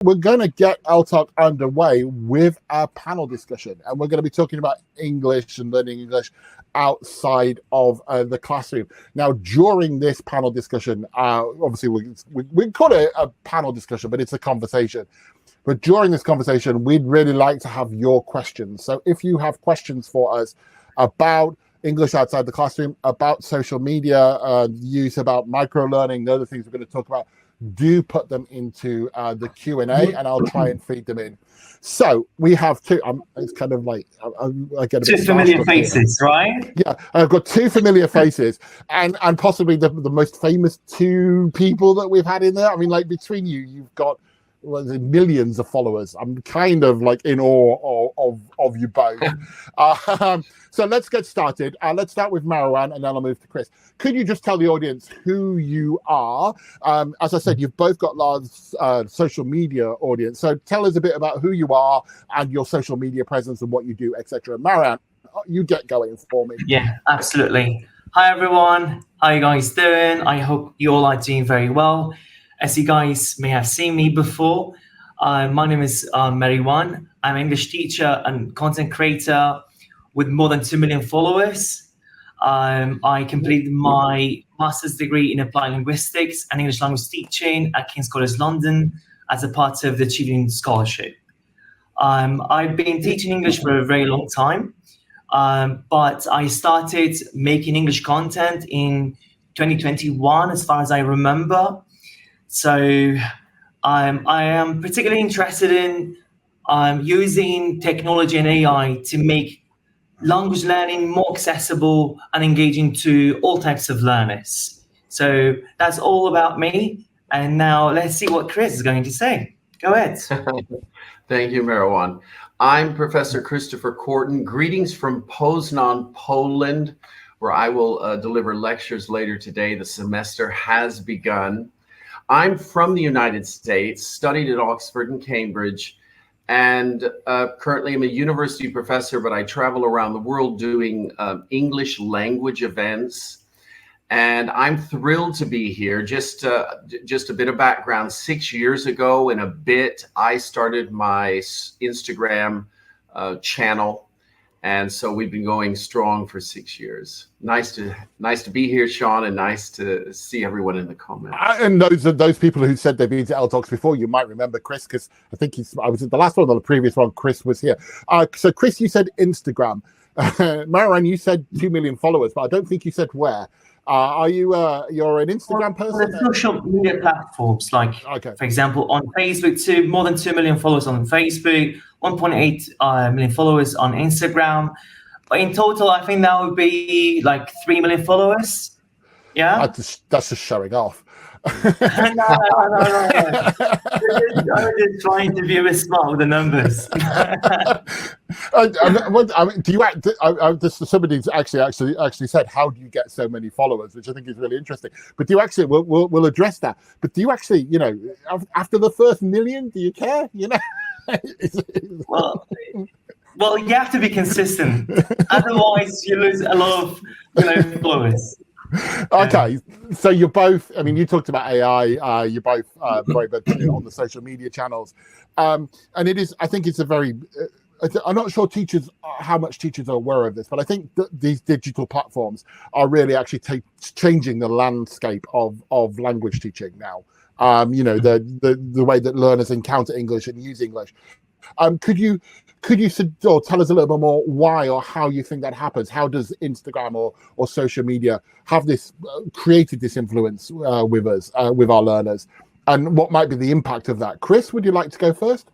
We're going to get ELTOC underway with our panel discussion, and we're going to be talking about English and learning English outside of the classroom. Now, during this panel discussion, obviously we call it a panel discussion, but it's a conversation. But during this conversation, we'd really like to have your questions. So if you have questions for us about English outside the classroom, about social media use, about microlearning, the other things we're going to talk about, do put them into the Q&A, and I'll try and feed them in. So we have two. It's kind of like I get a two bit familiar faces, here. right? Yeah, I've got two familiar faces, and possibly the most famous two people that we've had in there. I mean, like between you, you've got millions of followers. I'm kind of like in awe of you both. So let's get started. Let's start with Mariwan, and then I'll move to Chris. Could you just tell the audience who you are? As I said, you've both got large social media audience. So tell us a bit about who you are and your social media presence and what you do, etc. Mariwan, you get going for me. Yeah, absolutely. Hi, everyone. How you guys doing? I hope you all are doing very well. As you guys may have seen me before, my name is Mariwan. I'm an English teacher and content creator with more than 2 million followers. I completed my master's degree in applied linguistics and English language teaching at King's College London as a part of the Achieving Scholarship. I've been teaching English for a very long time, but I started making English content in 2021, as far as I remember. So I am particularly interested in using technology and AI to make language learning more accessible and engaging to all types of learners. So that's all about me. And now let's see what Chris is going to say. Go ahead. Thank you, Mariwan. I'm Professor Christopher Korten. Greetings from Poznan, Poland, where I will deliver lectures later today. The semester has begun. I'm from the United States, studied at Oxford and Cambridge, and currently I'm a university professor, but I travel around the world doing English language events. And I'm thrilled to be here. Just a bit of background. 6 years ago and a bit, I started my Instagram channel. And so we've been going strong for 6 years. Nice to be here, Sean, and nice to see everyone in the comments. And those people who said they've been to ELTOCs before, you might remember Chris, because I think I was at the last one or the previous one. Chris was here. So Chris, you said Instagram. Mariwan, you said 2 million followers, but I don't think you said where. Are you you're an Instagram person? Social media platforms, like for example, on Facebook, more than 2 million followers on Facebook, 1.8 million followers on Instagram. But in total, I think that would be like 3 million followers. Yeah, that's just showing off. No. I'm just trying to be a bit smart with the numbers. Do you? Somebody's actually said, "How do you get so many followers?" Which I think is really interesting. But do you actually? We'll address that. But do you actually? After the first million, do you care? Well, you have to be consistent. Otherwise, you lose a lot of followers. Okay, so you're both. I mean, you talked about AI. You're both very big on the social media channels, and it is. I think it's a very. I'm not sure how much teachers are aware of this, but I think these digital platforms are really actually changing the landscape of language teaching now. The way that learners encounter English and use English. Could you tell us a little bit more why or how you think that happens? How does Instagram or social media have this created this influence with us, with our learners, and what might be the impact of that? Chris, would you like to go first?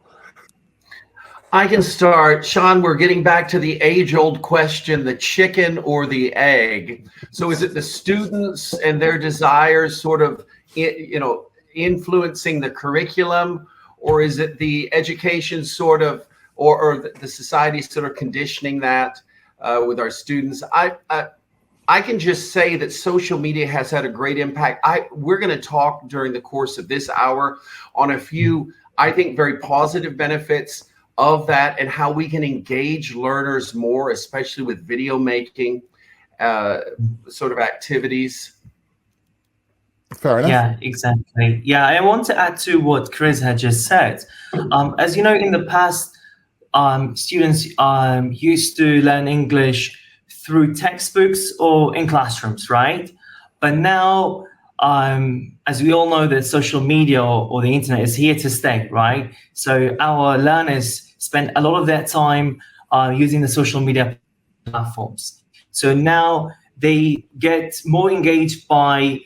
I can start. Sean, we're getting back to the age-old question, the chicken or the egg. So is it the students and their desires sort of, influencing the curriculum, or is it the education sort of, or the society sort of conditioning that with our students? I can just say that social media has had a great impact. We're going to talk during the course of this hour on a few, I think, very positive benefits of that and how we can engage learners more, especially with video making sort of activities. Fair enough. Yeah, exactly. Yeah, I want to add to what Chris had just said. As you know, in the past, students used to learn English through textbooks or in classrooms, right? But now, as we all know, that social media or the internet is here to stay, right? So our learners spend a lot of their time using the social media platforms. So now they get more engaged by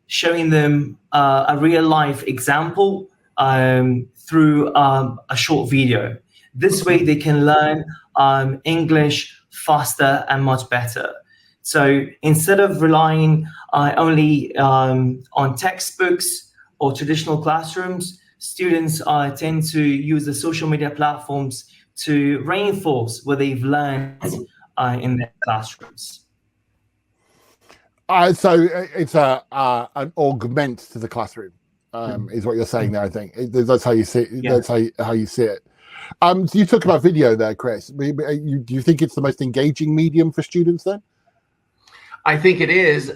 showing them a real life example through a short video. This way they can learn English faster and much better. So instead of relying only on textbooks or traditional classrooms, students tend to use the social media platforms to reinforce what they've learned in their classrooms. So it's an augment to the classroom, is what you're saying there. I think that's how you see it. Yeah. That's how you see it. So you talk about video there, Chris. Do you think it's the most engaging medium for students then? I think it is,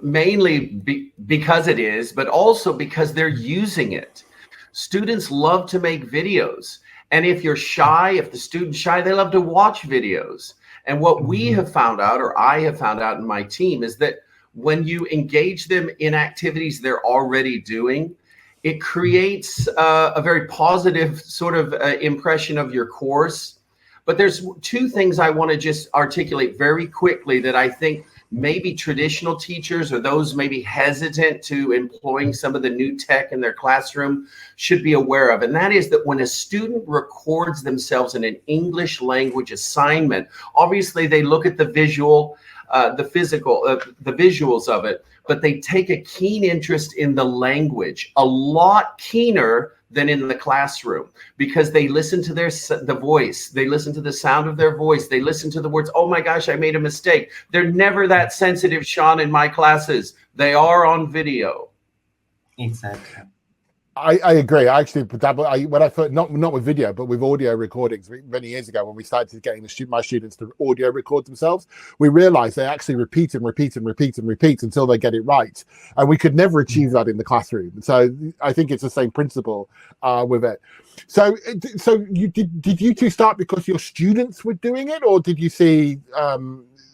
mainly because it is, but also because they're using it. Students love to make videos. And if you're shy, if the student's shy, they love to watch videos. And what we have found out, or I have found out in my team, is that when you engage them in activities they're already doing, it creates a very positive sort of impression of your course. But there's two things I want to just articulate very quickly that I think maybe traditional teachers or those maybe hesitant to employing some of the new tech in their classroom should be aware of. And that is that when a student records themselves in an English language assignment, obviously they look at the visual, the physical, the visuals of it, but they take a keen interest in the language, a lot keener than in the classroom, because they listen to the voice, they listen to the sound of their voice, they listen to the words, oh my gosh, I made a mistake. They're never that sensitive, Sean, in my classes. They are on video. Exactly. I agree. I actually, when I first, not with video, but with audio recordings many years ago, when we started getting my students to audio record themselves, we realized they actually repeat and repeat and repeat and repeat until they get it right. And we could never achieve that in the classroom. So I think it's the same principle with it. So did you two start because your students were doing it, or did you see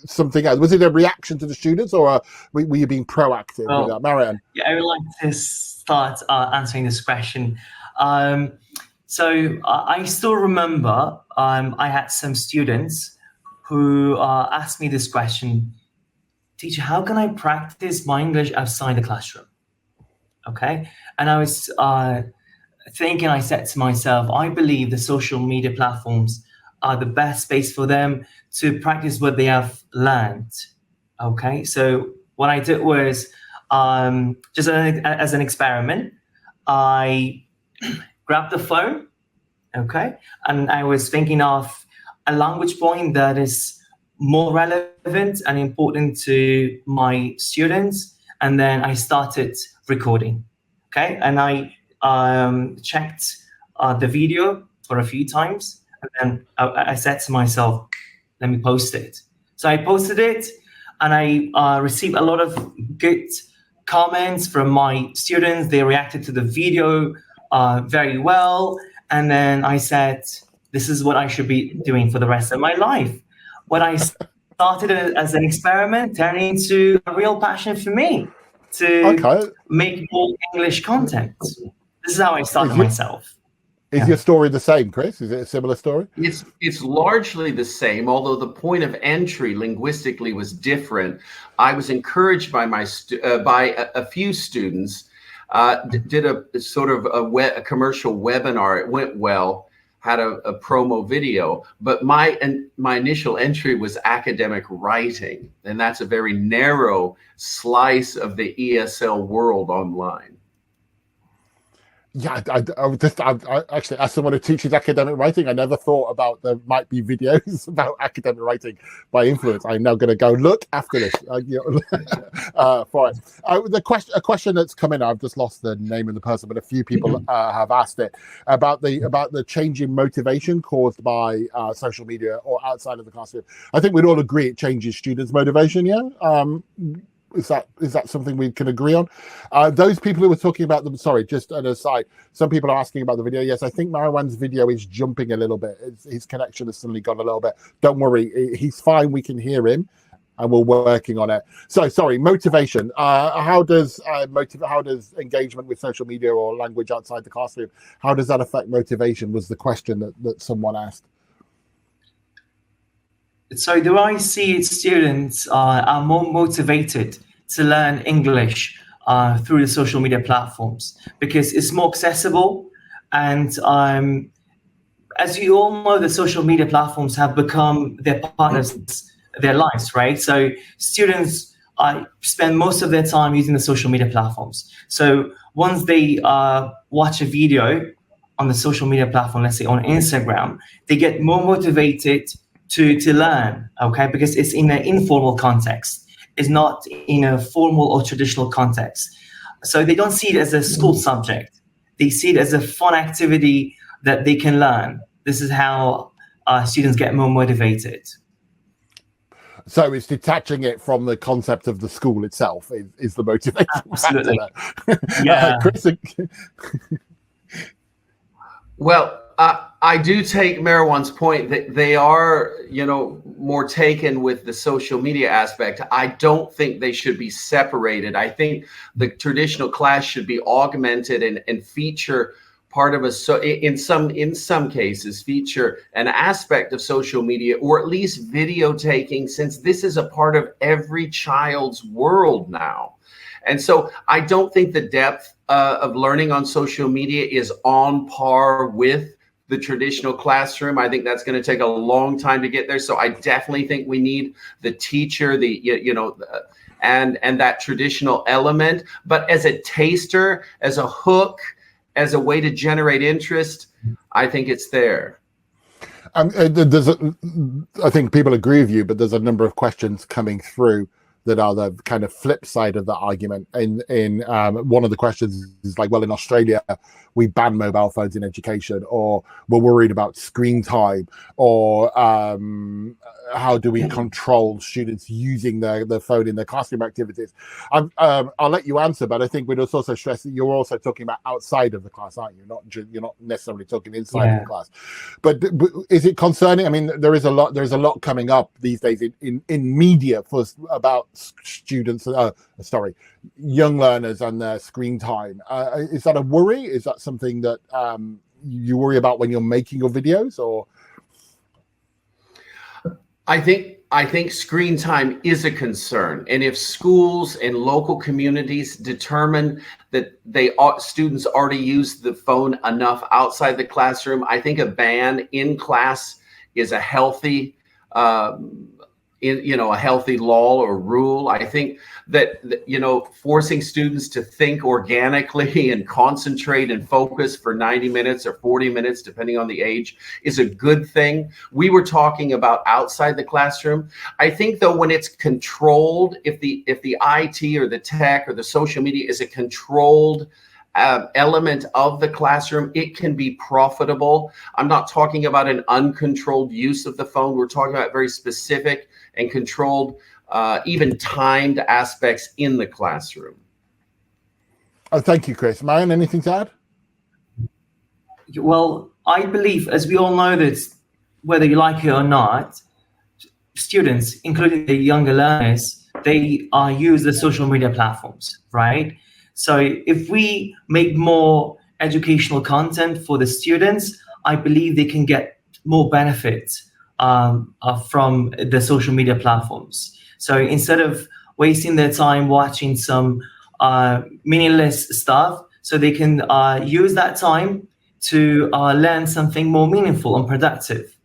something else? Was it a reaction to the students, or were you being proactive with that, Marianne? Yeah, I would like to start answering this question. So I still remember I had some students who asked me this question: teacher, how can I practice my English outside the classroom? Okay, and I was thinking, I said to myself, I believe the social media platforms are the best space for them to practice what they have learned. Okay, so what I did was, just as an experiment, I grabbed the phone, okay, and I was thinking of a language point that is more relevant and important to my students, and then I started recording, okay, and I checked the video for a few times, and then I said to myself, let me post it. So I posted it, and I received a lot of good comments from my students. They reacted to the video very well. And then I said, this is what I should be doing for the rest of my life. What I started as an experiment turned into a real passion for me to make more English content. This is how I started myself. Is your story the same, Chris? Is it a similar story? It's largely the same, although the point of entry linguistically was different. I was encouraged by by a few students, did a sort of a commercial webinar. It went well, had a promo video, but my initial entry was academic writing, and that's a very narrow slice of the ESL world online. Yeah, I actually, as someone who teaches academic writing, I never thought about there might be videos about academic writing by influence. I'm now going to go look after this for it. A question that's come in, I've just lost the name of the person, but a few people have asked it about the change in motivation caused by social media or outside of the classroom. I think we'd all agree it changes students' motivation. Yeah. Is that something we can agree on? Those people who were talking about them, sorry, just an aside, some people are asking about the video. Yes, I think Mariwan's video is jumping a little bit. His connection has suddenly gone a little bit. Don't worry, he's fine. We can hear him, and we're working on it. So, sorry, motivation. How does engagement with social media or language outside the classroom, how does that affect motivation? Was the question that someone asked. So do I see students are more motivated to learn English through the social media platforms because it's more accessible, and as you all know, the social media platforms have become their partners, their lives, right? So students spend most of their time using the social media platforms. So once they watch a video on the social media platform, let's say on Instagram, they get more motivated to learn, okay? Because it's in an informal context. It's not in a formal or traditional context. So they don't see it as a school subject. They see it as a fun activity that they can learn. This is how students get more motivated. So it's detaching it from the concept of the school itself is the motivation. Absolutely. Yeah. Chris? Well, I do take Mariwan's point that they are, more taken with the social media aspect. I don't think they should be separated. I think the traditional class should be augmented and feature part of in some cases feature an aspect of social media, or at least video taking, since this is a part of every child's world now. And so I don't think the depth of learning on social media is on par with the traditional classroom. I think that's going to take a long time to get there. So I definitely think we need the teacher, and that traditional element. But as a taster, as a hook, as a way to generate interest, I think it's there. I think people agree with you, but there's a number of questions coming through that are the kind of flip side of that argument. In one of the questions is like, well, in Australia, we ban mobile phones in education, or we're worried about screen time, or how do we control students using their phone in their classroom activities? I'll let you answer, but I think we'd also stress that you're also talking about outside of the class, aren't you? You're not necessarily talking inside of the class. But is it concerning? I mean, there's a lot coming up these days in media about students, young learners and their screen time. Is that a worry? Is that something that you worry about when you're making your videos, or? I think screen time is a concern, and if schools and local communities determine that students already use the phone enough outside the classroom, I think a ban in class is a healthy a healthy law or rule. I think that forcing students to think organically and concentrate and focus for 90 minutes or 40 minutes, depending on the age, is a good thing. We were talking about outside the classroom. I think, though, when it's controlled, if the IT or the tech or the social media is a controlled element of the classroom, it can be profitable. I'm not talking about an uncontrolled use of the phone. We're talking about very specific and controlled, even timed aspects in the classroom. Oh, thank you, Chris. Mariwan, anything to add? Well, I believe, as we all know, that whether you like it or not, students, including the younger learners, they use the social media platforms, right? So if we make more educational content for the students, I believe they can get more benefits from the social media platforms. So instead of wasting their time watching some meaningless stuff, so they can use that time to learn something more meaningful and productive,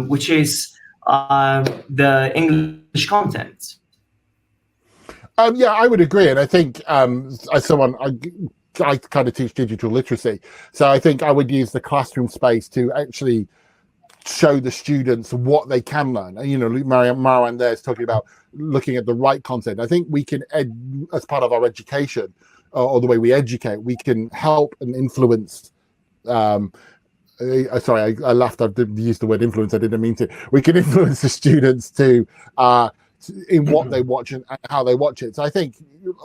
which is the English content. Yeah, I would agree, and I think as someone, I kind of teach digital literacy, so I think I would use the classroom space to actually show the students what they can learn. And Mariwan there is talking about looking at the right content. I think we can, as part of our education or the way we educate, we can help and influence. Sorry, I laughed. I didn't use the word influence. I didn't mean to. We can influence the students to in what they watch and how they watch it. So I think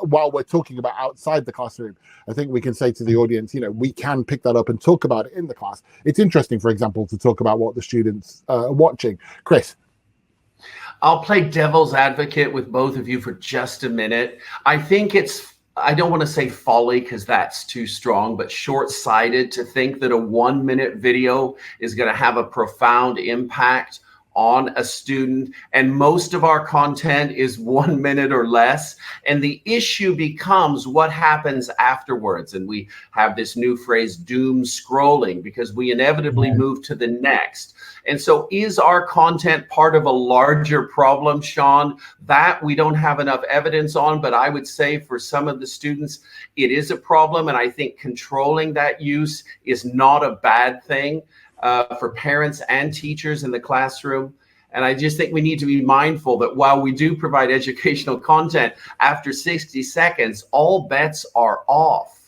while we're talking about outside the classroom, I think we can say to the audience, we can pick that up and talk about it in the class. It's interesting, for example, to talk about what the students are watching. Chris. I'll play devil's advocate with both of you for just a minute. I think I don't want to say folly because that's too strong, but short-sighted to think that a 1-minute video is going to have a profound impact on a student. And most of our content is 1 minute or less. And the issue becomes what happens afterwards. And we have this new phrase, doom scrolling, because we inevitably move to the next. And so is our content part of a larger problem, Sean? That we don't have enough evidence on, but I would say for some of the students, it is a problem. And I think controlling that use is not a bad thing for parents and teachers in the classroom. And I just think we need to be mindful that while we do provide educational content, after 60 seconds, all bets are off.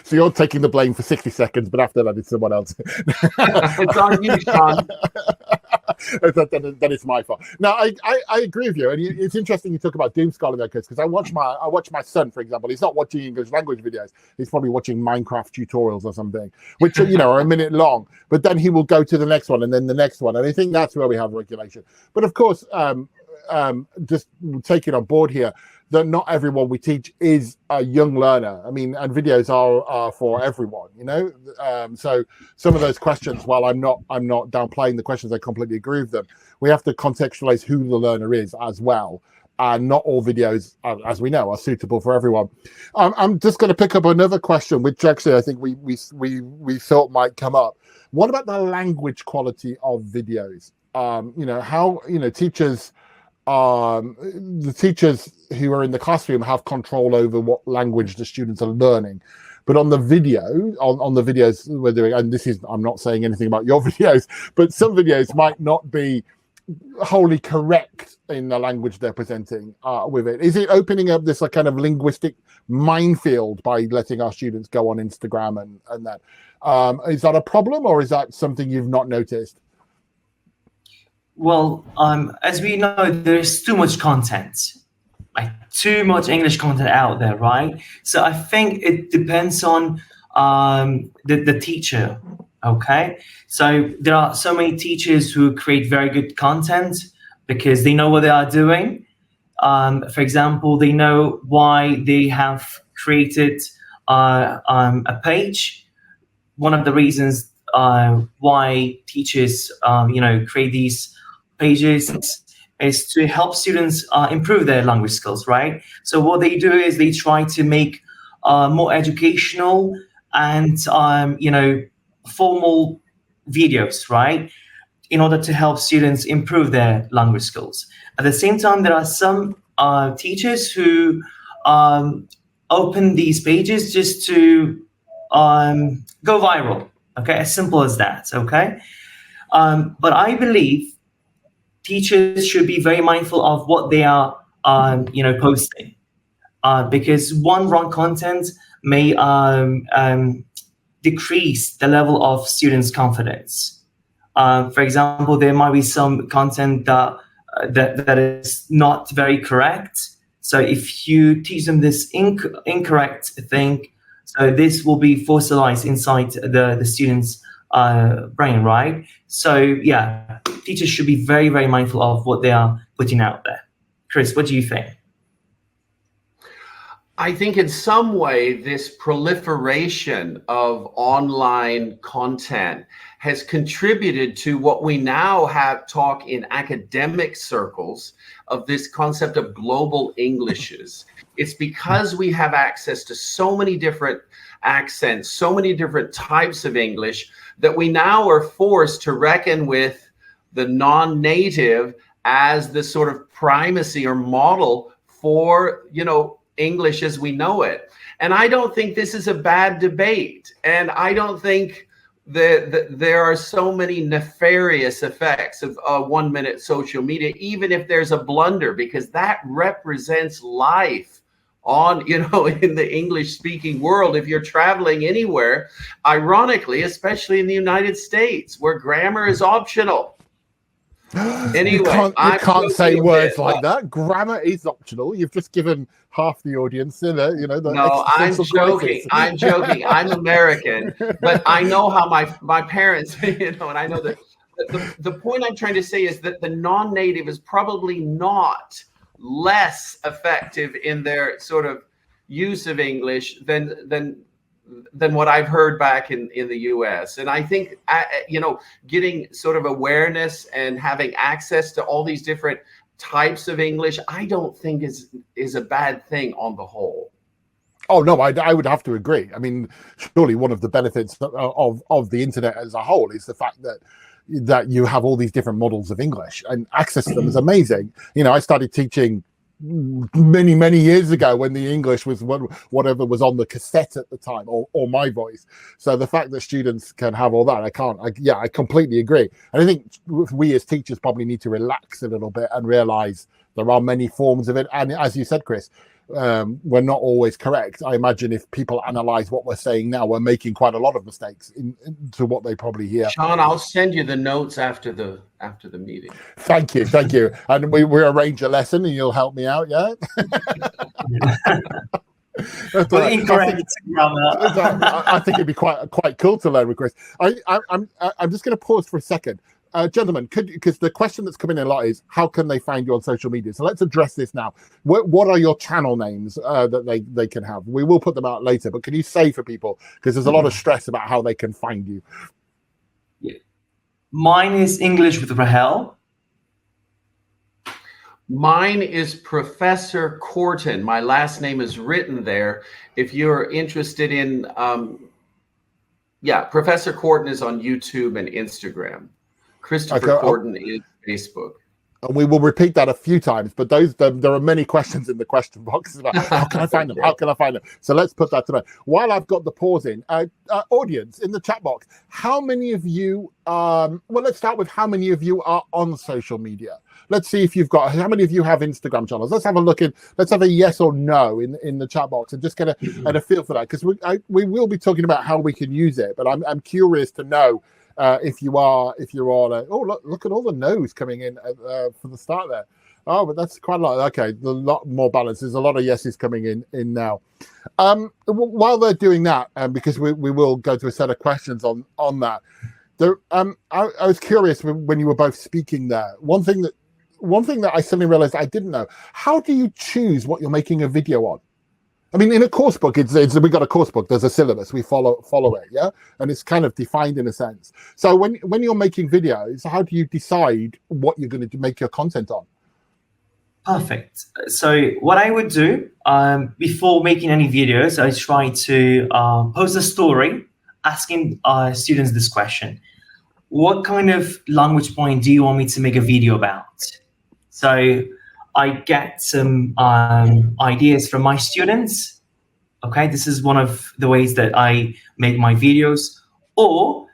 So you're taking the blame for 60 seconds, but after that, it's someone else. It's on you, Sean. Then it's my fault. No, I agree with you, and it's interesting you talk about doom scrolling there, because I watch my son, for example. He's not watching English language videos. He's probably watching Minecraft tutorials or something, which are a minute long. But then he will go to the next one and then the next one, and I think that's where we have regulation. But of course, just taking on board here, that not everyone we teach is a young learner. I mean, and videos are for everyone, so some of those questions, while I'm not downplaying the questions, I completely agree with them. We have to contextualize who the learner is as well. And not all videos, as we know, are suitable for everyone. I'm just going to pick up another question, which actually I think we thought might come up. What about the language quality of videos? How teachers, the teachers who are in the classroom have control over what language the students are learning. But on the video, on the videos we're doing, and I'm not saying anything about your videos, but some videos might not be wholly correct in the language they're presenting with it. Is it opening up this kind of linguistic minefield by letting our students go on Instagram and that? Is that a problem, or is that something you've not noticed? Well, as we know, there's too much content, like too much English content out there, right? So I think it depends on the teacher. Okay, so there are so many teachers who create very good content because they know what they are doing. For example, they know why they have created a page. One of the reasons why teachers, create these pages is to help students improve their language skills, right? So what they do is they try to make more educational and, formal videos, right, in order to help students improve their language skills. At the same time, there are some teachers who open these pages just to go viral, okay, as simple as that, okay? But I believe teachers should be very mindful of what they are, posting, because one wrong content may decrease the level of students' confidence. For example, there might be some content that is not very correct. So if you teach them this incorrect thing, so this will be fossilized inside the students' brain, right? So yeah, teachers should be very, very mindful of what they are putting out there. Chris, what do you think? I think in some way, this proliferation of online content has contributed to what we now have talk in academic circles of this concept of global Englishes. It's because we have access to so many different accents, so many different types of English, that we now are forced to reckon with the non-native as the sort of primacy or model for, English as we know it. And I don't think this is a bad debate. And I don't think that there are so many nefarious effects of 1 minute social media, even if there's a blunder, because that represents life on, in the English speaking world. If you're traveling anywhere, ironically, especially in the United States, where grammar is optional. Anyway, you I'm can't say joking a words bit. like that. Grammar is optional. You've just given half the audience, the No, I'm existential joking. crisis. I'm joking. I'm American, but I know how my parents, and I know that the point I'm trying to say is that the non-native is probably not less effective in their sort of use of English than what I've heard back in the US. And I think, getting sort of awareness and having access to all these different types of English, I don't think is a bad thing on the whole. Oh no, I would have to agree. I mean, surely one of the benefits of the internet as a whole is the fact that you have all these different models of English, and access to them is amazing. I started teaching many years ago when the English was whatever was on the cassette at the time, or my voice. So the fact that students can have all that, I completely agree. And I think we as teachers probably need to relax a little bit and realize there are many forms of it. And as you said, Chris, we're not always correct. I imagine if people analyze what we're saying now, we're making quite a lot of mistakes into what they probably hear. Sean, I'll send you the notes after the meeting. Thank you. And we arrange a lesson and you'll help me out, yeah? Incorrect grammar. I think it'd be quite cool to learn with Chris. I'm just going to pause for a second. Gentlemen, because the question that's coming in a lot is, how can they find you on social media? So let's address this now. What are your channel names that they can have? We will put them out later, but can you say for people, because there's a lot of stress about how they can find you. Yeah. Mine is English with Rahel. Mine is Professor Korten. My last name is written there. If you're interested in, Professor Korten is on YouTube and Instagram. Christopher Korten is Facebook. And we will repeat that a few times, but there are many questions in the question box about how can I find them? How can I find them? So let's put that to bed. While I've got the pause in, audience in the chat box, how many of you, let's start with how many of you are on social media? Let's see if how many of you have Instagram channels? Let's have a look let's have a yes or no in the chat box and just get a feel for that, because we will be talking about how we can use it, but I'm curious to know if you're all look at all the no's coming in for the start there. Oh, but that's quite a lot. Okay, a lot more balance. There's a lot of yeses coming in now. While they're doing that, because we will go to a set of questions on that. I was curious when you were both speaking there. One thing that I suddenly realized I didn't know: how do you choose what you're making a video on? I mean, in a course book, we got a course book. There's a syllabus. We follow it, yeah, and it's kind of defined in a sense. So when you're making videos, how do you decide what you're going to make your content on? Perfect. So what I would do before making any videos, I try to post a story asking students this question: what kind of language point do you want me to make a video about? So I get some ideas from my students. Okay, this is one of the ways that I make my videos. Or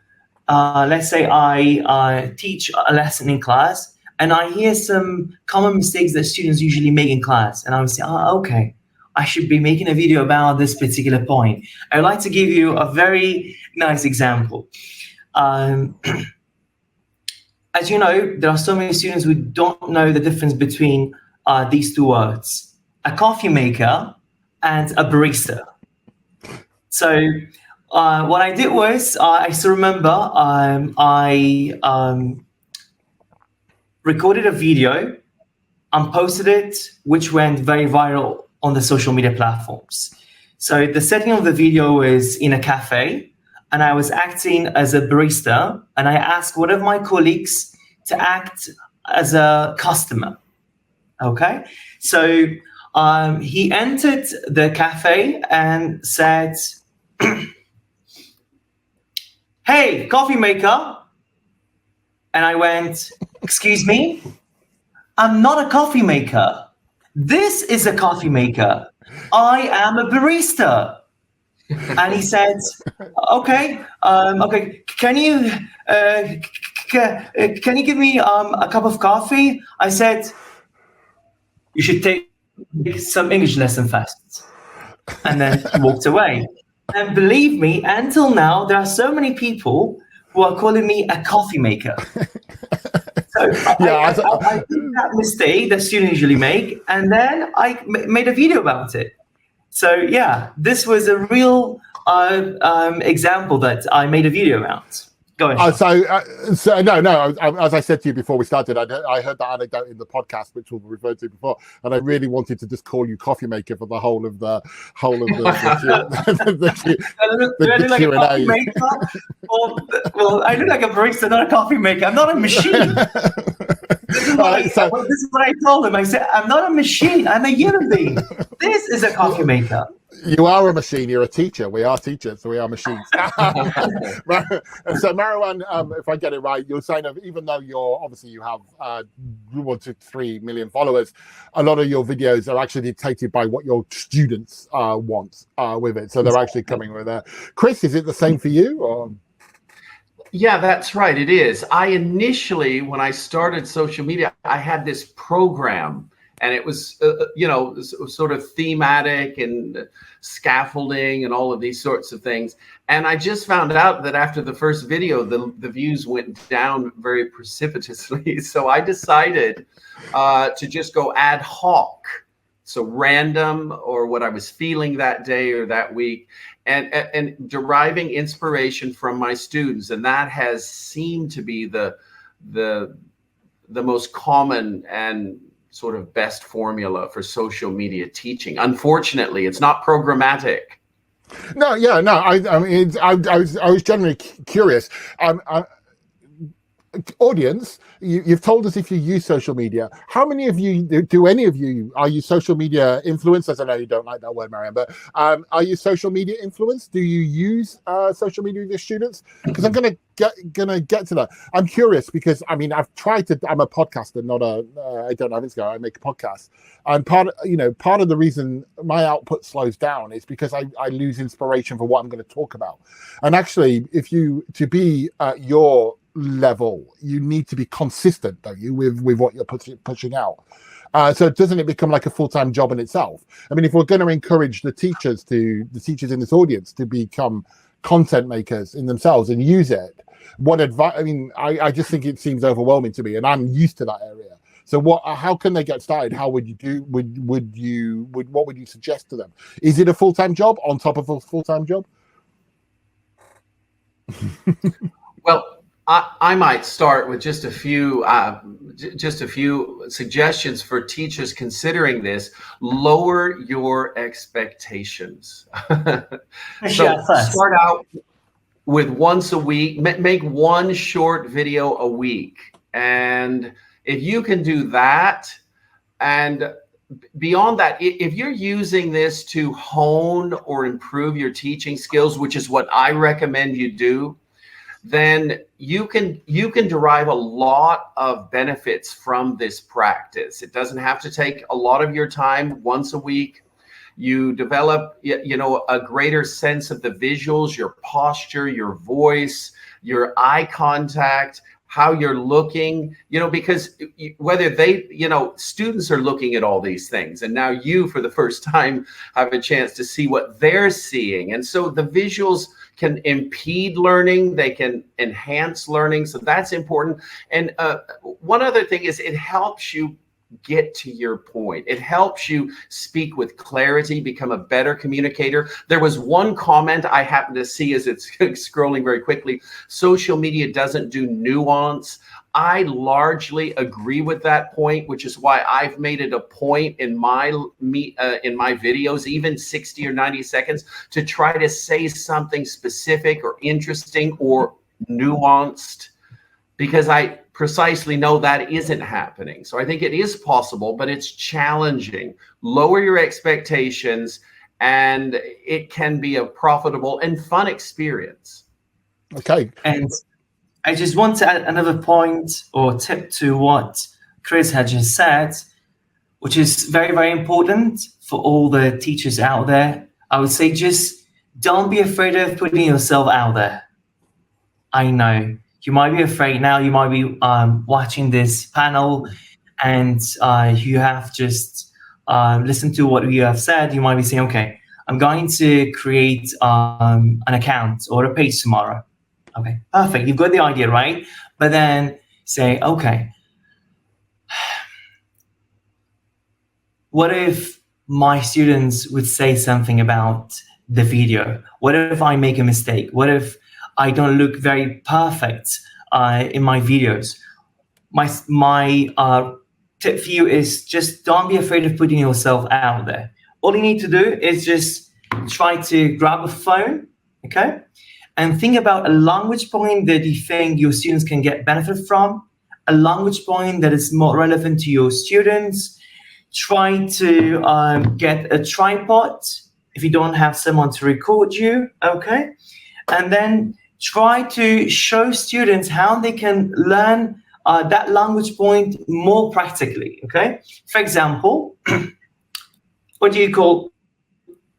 let's say I teach a lesson in class and I hear some common mistakes that students usually make in class. And I would say, okay, I should be making a video about this particular point. I'd like to give you a very nice example. As you know, there are so many students who don't know the difference between these two words: a coffee maker and a barista. So what I did was, I still remember, I recorded a video and posted it, which went very viral on the social media platforms. So the setting of the video is in a cafe, and I was acting as a barista, and I asked one of my colleagues to act as a customer. Okay, so he entered the cafe and said, "Hey, coffee maker." And I went, "Excuse me, I'm not a coffee maker. This is a coffee maker. I am a barista." And he said, "Okay, can you give me a cup of coffee?" I said, "You should take some English lesson first." And then he walked away. And believe me, until now, there are so many people who are calling me a coffee maker. So I did that mistake that students usually make, and then I made a video about it. So yeah, this was a real example that I made a video about. Go ahead. So no. As I said to you before we started, I heard that anecdote in the podcast, which we referred to before, and I really wanted to just call you coffee maker for the whole of the Q&A. Well, I look like a barista, not a coffee maker. I'm not a machine. This is what I told him. I said, I'm not a machine. I'm a human being. This is a coffee maker. You are a machine. You're a teacher. We are teachers, so we are machines. So, Mariwan, if I get it right, you're saying that even though you have 1 to 3 million followers, a lot of your videos are actually dictated by what your students want with it. So they're actually coming with it. Chris, is it the same for you? Or? Yeah, that's right. It is. I initially, when I started social media, I had this program. And it was, sort of thematic and scaffolding and all of these sorts of things. And I just found out that after the first video, the views went down very precipitously. So I decided to just go ad hoc, so random, or what I was feeling that day or that week, and deriving inspiration from my students. And that has seemed to be the most common and sort of best formula for social media teaching. Unfortunately, it's not programmatic. No. I mean, I was generally curious. Audience, you've told us if you use social media. How many of you are you social media influencers? I know you don't like that word, Mariam, but are you social media influenced? Do you use social media with your students? Because I'm gonna get to that. I'm curious because I'm a podcaster, not I don't know Instagram. I make a podcast, and part of the reason my output slows down is because I lose inspiration for what I'm going to talk about. And actually, to be at your level, you need to be consistent, don't you, with what you're pushing out? So doesn't it become like a full-time job in itself? I mean, if we're going to encourage the teachers in this audience to become content makers in themselves and use it, what advice? I mean, I just think it seems overwhelming to me, and I'm used to that area. So how can they get started? How would you do? What would you suggest to them? Is it a full-time job on top of a full-time job? Well, I might start with just a few suggestions for teachers considering this. Lower your expectations. Start out with once a week. Make one short video a week, and if you can do that, and beyond that, if you're using this to hone or improve your teaching skills, which is what I recommend you do, then you can derive a lot of benefits from this practice. It doesn't have to take a lot of your time. Once a week, you develop, a greater sense of the visuals, your posture, your voice, your eye contact, how you're looking, because whether students are looking at all these things, and now you, for the first time, have a chance to see what they're seeing. And so the visuals can impede learning, they can enhance learning. So that's important. And one other thing is it helps you get to your point. It helps you speak with clarity, become a better communicator. There was one comment I happened to see as it's scrolling very quickly. Social media doesn't do nuance. I largely agree with that point, which is why I've made it a point in my videos, even 60 or 90 seconds, to try to say something specific or interesting or nuanced, because I precisely know that isn't happening. So I think it is possible, but it's challenging. Lower your expectations, and it can be a profitable and fun experience. Okay. And I just want to add another point or tip to what Chris had just said, which is very, very important for all the teachers out there. I would say just don't be afraid of putting yourself out there. I know you might be afraid now. You might be watching this panel and you have just listened to what you have said. You might be saying, okay, I'm going to create an account or a page tomorrow. Okay, perfect. You've got the idea, right? But then say, okay, what if my students would say something about the video? What if I make a mistake? What if I don't look very perfect in my videos? My tip for you is just don't be afraid of putting yourself out there. All you need to do is just try to grab a phone, okay? And think about a language point that you think your students can get benefit from, a language point that is more relevant to your students. Try to get a tripod if you don't have someone to record you, okay? And then try to show students how they can learn that language point more practically, okay? For example, what do you call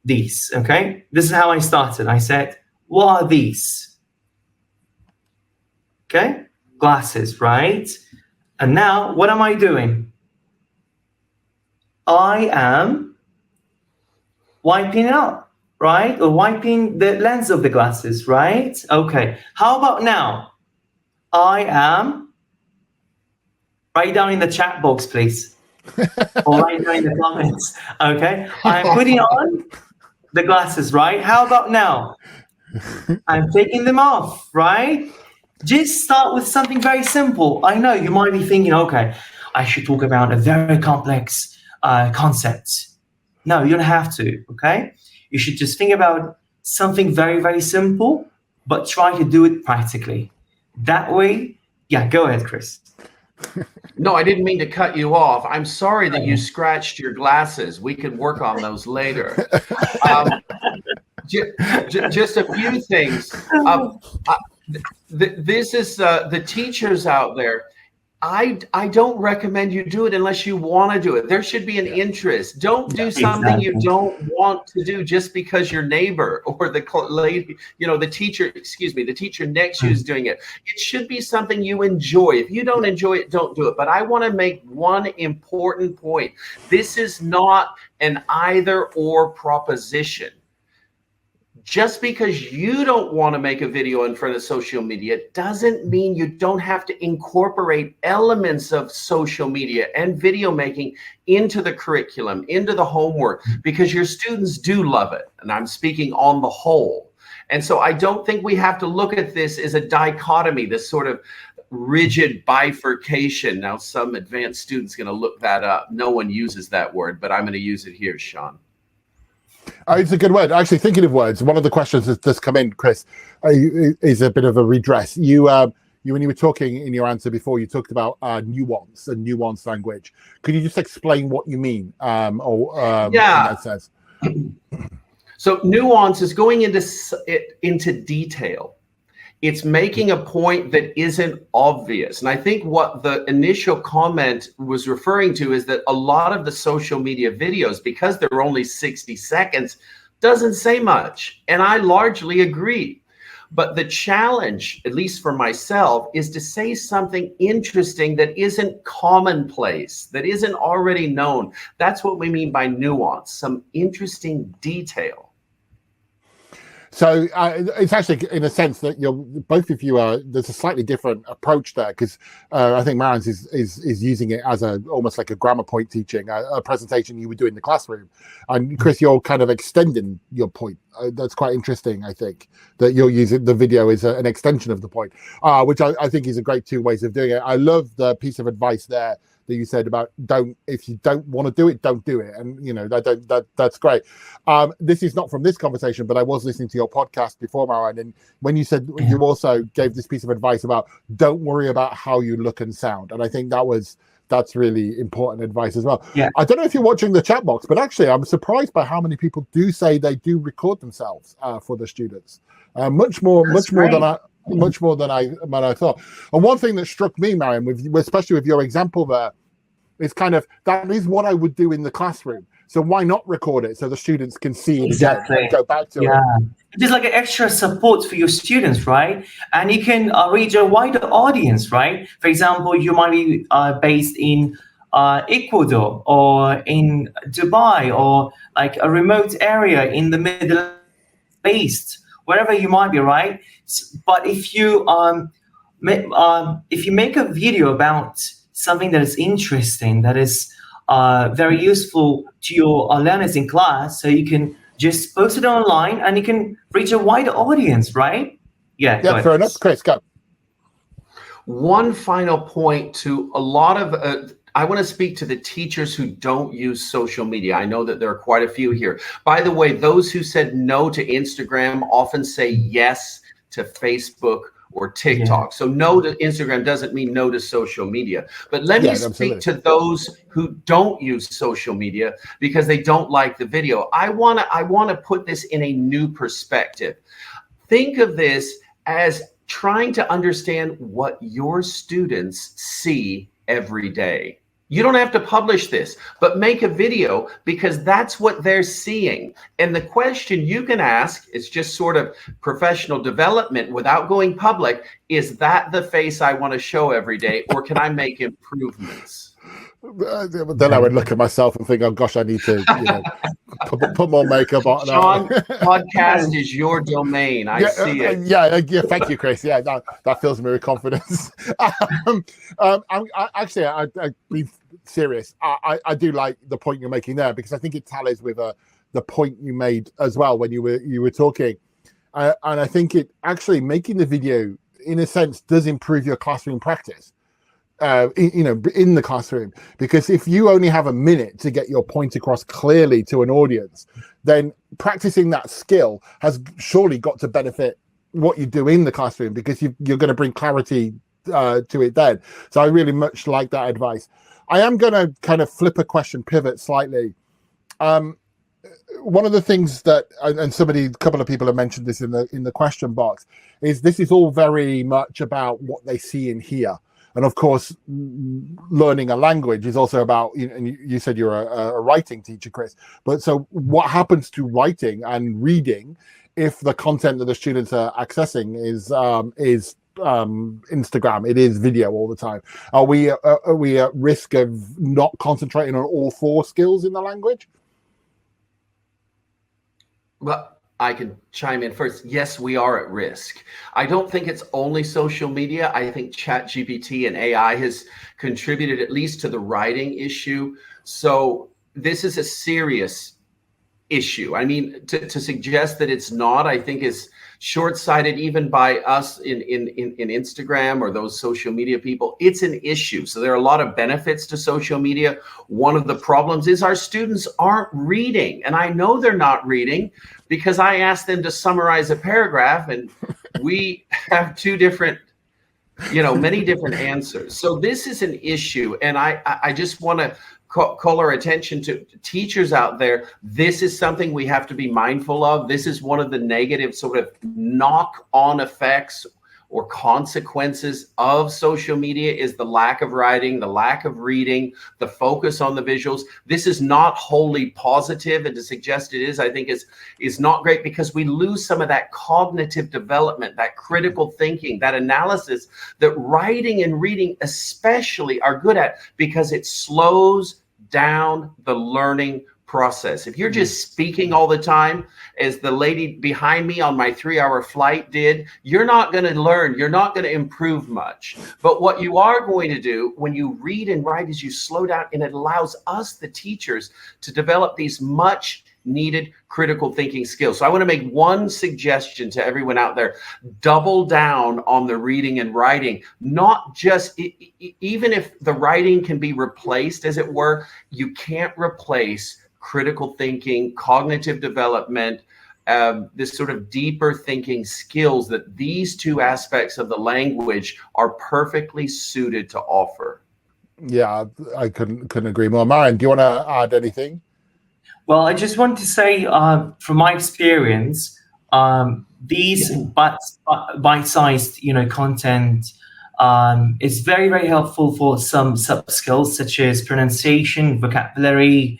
these, okay? This is how I started. I said, what are these? Okay, glasses, right? And now, what am I doing? I am wiping it up, right? Or wiping the lens of the glasses, right? Okay, how about now? I am, write down in the chat box, please. Or write down in the comments, okay? I'm putting on the glasses, right? How about now? I'm taking them off, right? Just start with something very simple. I know you might be thinking, okay, I should talk about a very complex concept. No, you don't have to, okay? You should just think about something very, very simple, but try to do it practically. That way, yeah, go ahead, Chris. No, I didn't mean to cut you off. I'm sorry that you scratched your glasses. We can work on those later. Just a few things. This is the teachers out there. I don't recommend you do it unless you want to do it. There should be an interest. Don't do something you don't want to do just because your neighbor or the lady, the teacher, the teacher next to you is doing it. It should be something you enjoy. If you don't enjoy it, don't do it. But I want to make one important point. This is not an either or proposition. Just because you don't want to make a video in front of social media doesn't mean you don't have to incorporate elements of social media and video making into the curriculum, into the homework, because your students do love it. And I'm speaking on the whole. And so I don't think we have to look at this as a dichotomy, this sort of rigid bifurcation. Now, some advanced student's going to look that up. No one uses that word, but I'm going to use it here, Sean. It's a good word. Actually, thinking of words, one of the questions that's just come in, Chris, is a bit of a redress. You when you were talking in your answer before, you talked about nuance and nuanced language. Could you just explain what you mean? In that sense? So nuance is going into detail. It's making a point that isn't obvious. And I think what the initial comment was referring to is that a lot of the social media videos, because they're only 60 seconds, doesn't say much. And I largely agree. But the challenge, at least for myself, is to say something interesting that isn't commonplace, that isn't already known. That's what we mean by nuance, some interesting detail. So it's actually, in a sense, that both of you are. There's a slightly different approach there, because I think Marian's is using it as almost like a grammar point teaching, a presentation you would do in the classroom, and Chris, you're kind of extending your point. That's quite interesting. I think that you're using the video as an extension of the point, which I think is a great two ways of doing it. I love the piece of advice there that you said about if you don't want to do it, don't do it. And that's great. This is not from this conversation, but I was listening to your podcast before, Mariwan, and when you said, you also gave this piece of advice about don't worry about how you look and sound. And I think that's really important advice as well. Yeah. I don't know if you're watching the chat box, but actually I'm surprised by how many people do say they do record themselves for the students. Much more than I thought. And one thing that struck me, Mariwan, especially with your example there, is kind of that is what I would do in the classroom. So why not record it so the students can see it again and go back to it? It's like an extra support for your students, right? And you can reach a wider audience, right? For example, you might be based in Ecuador or in Dubai or like a remote area in the Middle East, wherever you might be, right? But if you make a video about something that is interesting, that is very useful to your learners in class, so you can just post it online and you can reach a wider audience, right? Yeah, Yeah, fair enough. Chris, go. One final point to a lot of, I want to speak to the teachers who don't use social media. I know that there are quite a few here. By the way, those who said no to Instagram often say yes to Facebook or TikTok. Yeah. So no to Instagram doesn't mean no to social media. But let me speak to those who don't use social media because they don't like the video. I want to put this in a new perspective. Think of this as trying to understand what your students see every day. You don't have to publish this, but make a video because that's what they're seeing. And the question you can ask, it's just sort of professional development without going public, is that the face I want to show every day, or can I make improvements? Then I would look at myself and think, oh gosh, I need to put more makeup on. John, podcast is your domain. I see it. Yeah, thank you, Chris. Yeah, that fills me with confidence. I'll be serious. I do like the point you're making there because I think it tallies with the point you made as well when you were talking. And I think it actually making the video, in a sense, does improve your classroom practice. In the classroom, because if you only have a minute to get your point across clearly to an audience, then practicing that skill has surely got to benefit what you do in the classroom because you're going to bring clarity to it then. So I really much like that advice. I am going to kind of flip a question, pivot slightly. One of the things that, and a couple of people have mentioned this in the question box, is this is all very much about what they see and hear. And of course, learning a language is also about, and you said you're a writing teacher, Chris, but so what happens to writing and reading if the content that the students are accessing is Instagram, it is video all the time? Are we at risk of not concentrating on all four skills in the language? Well, I can chime in first. Yes, we are at risk. I don't think it's only social media. I think ChatGPT and AI has contributed at least to the writing issue. So this is a serious issue. I mean, to suggest that it's not, I think is short-sighted even by us in Instagram or those social media people. It's an issue. So there are a lot of benefits to social media. One of the problems is our students aren't reading. And I know they're not reading because I asked them to summarize a paragraph and we have two different, many different answers. So this is an issue. And I just want to call our attention to teachers out there. This is something we have to be mindful of. This is one of the negative sort of knock-on effects or consequences of social media is the lack of writing, the lack of reading, the focus on the visuals. This is not wholly positive, and to suggest it is, I think is not great because we lose some of that cognitive development, that critical thinking, that analysis that writing and reading especially are good at because it slows down the learning process. If you're just speaking all the time, as the lady behind me on my 3-hour flight did, you're not going to learn. You're not going to improve much. But what you are going to do when you read and write is you slow down, and it allows us, the teachers, to develop these much needed critical thinking skills. So I want to make one suggestion to everyone out there. Double down on the reading and writing, not just, even if the writing can be replaced, as it were, you can't replace critical thinking, cognitive development, this sort of deeper thinking skills that these two aspects of the language are perfectly suited to offer. Yeah, I couldn't agree more. Marian, do you want to add anything? Well, I just want to say, from my experience, these bite-sized, content is very, very helpful for some sub skills such as pronunciation, vocabulary,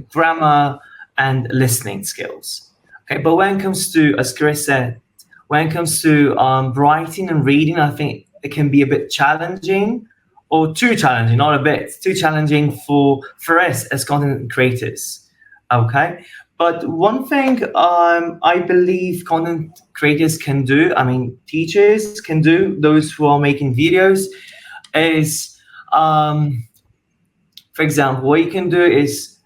grammar, and listening skills. Okay, but when it comes to, as Chris said, when it comes to writing and reading, I think it can be a bit challenging, or too challenging, not a bit, too challenging for us as content creators. Okay, but one thing I believe content creators can do, I mean, teachers can do, those who are making videos, is For example, what you can do is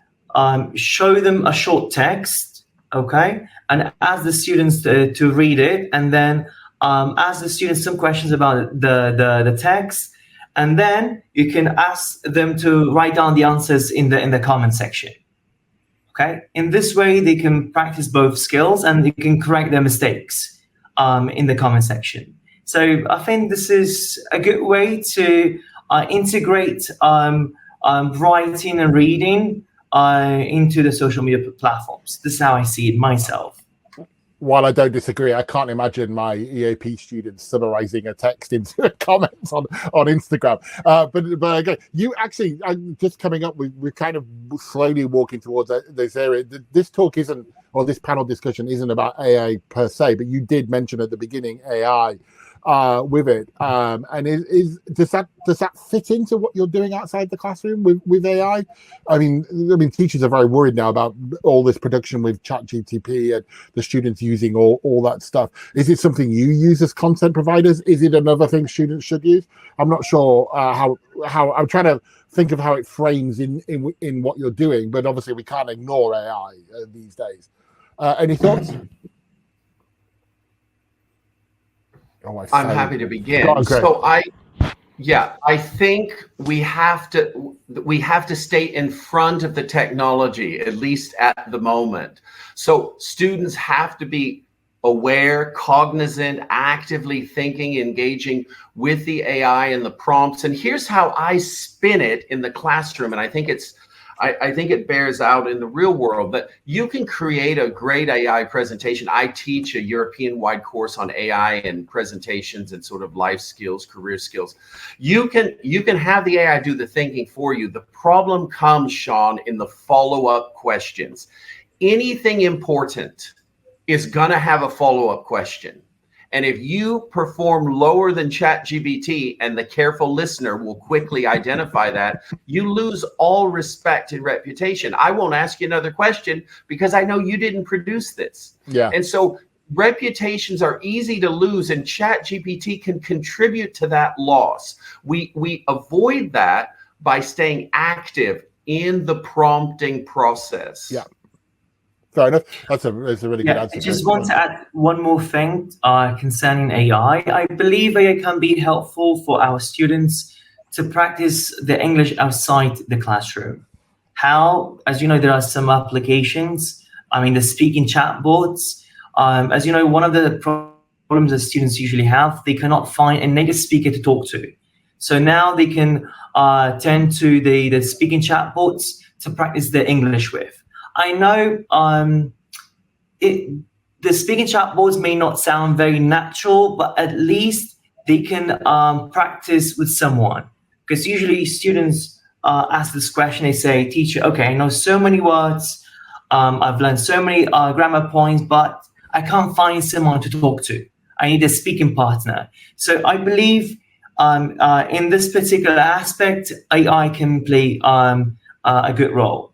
show them a short text, okay, and ask the students to read it, and then ask the students some questions about the text, and then you can ask them to write down the answers in the comment section. Okay, in this way they can practice both skills and they can correct their mistakes in the comment section. So I think this is a good way to integrate writing and reading into the social media platforms. This is how I see it myself. While I don't disagree, I can't imagine my EAP students summarizing a text into comments on Instagram. But again, you actually, just coming up, we're kind of slowly walking towards this area. This talk isn't, or this panel discussion isn't about AI per se, but you did mention at the beginning AI with it. And does that fit into what you're doing outside the classroom with AI? I mean, teachers are very worried now about all this production with ChatGPT and the students using all that stuff. Is it something you use as content providers? Is it another thing students should use? I'm not sure how I'm trying to think of how it frames in what you're doing, but obviously we can't ignore AI these days. Any thoughts? I'm happy to begin. So I think we have to stay in front of the technology, at least at the moment. So students have to be aware, cognizant, actively thinking, engaging with the AI and the prompts. And here's how I spin it in the classroom. And I think it bears out in the real world that you can create a great AI presentation. I teach a European-wide course on AI and presentations and sort of life skills, career skills. You can have the AI do the thinking for you. The problem comes, Sean, in the follow-up questions. Anything important is gonna have a follow-up question. And if you perform lower than ChatGPT, and the careful listener will quickly identify that, you lose all respect and reputation. I won't ask you another question because I know you didn't produce this. Yeah. And so reputations are easy to lose, and ChatGPT can contribute to that loss. We avoid that by staying active in the prompting process. Yeah. Fair enough. That's a really good answer. I just want to add one more thing concerning AI. I believe AI can be helpful for our students to practice the English outside the classroom. How? As you know, there are some applications. I mean, the speaking chatbots. As you know, one of the problems that students usually have, they cannot find a native speaker to talk to. So now they can turn to the speaking chatbots to practice their English with. I know the speaking chatbots may not sound very natural, but at least they can practice with someone. Because usually students ask this question, they say, teacher, okay, I know so many words, I've learned so many grammar points, but I can't find someone to talk to. I need a speaking partner. So I believe in this particular aspect, AI can play a good role.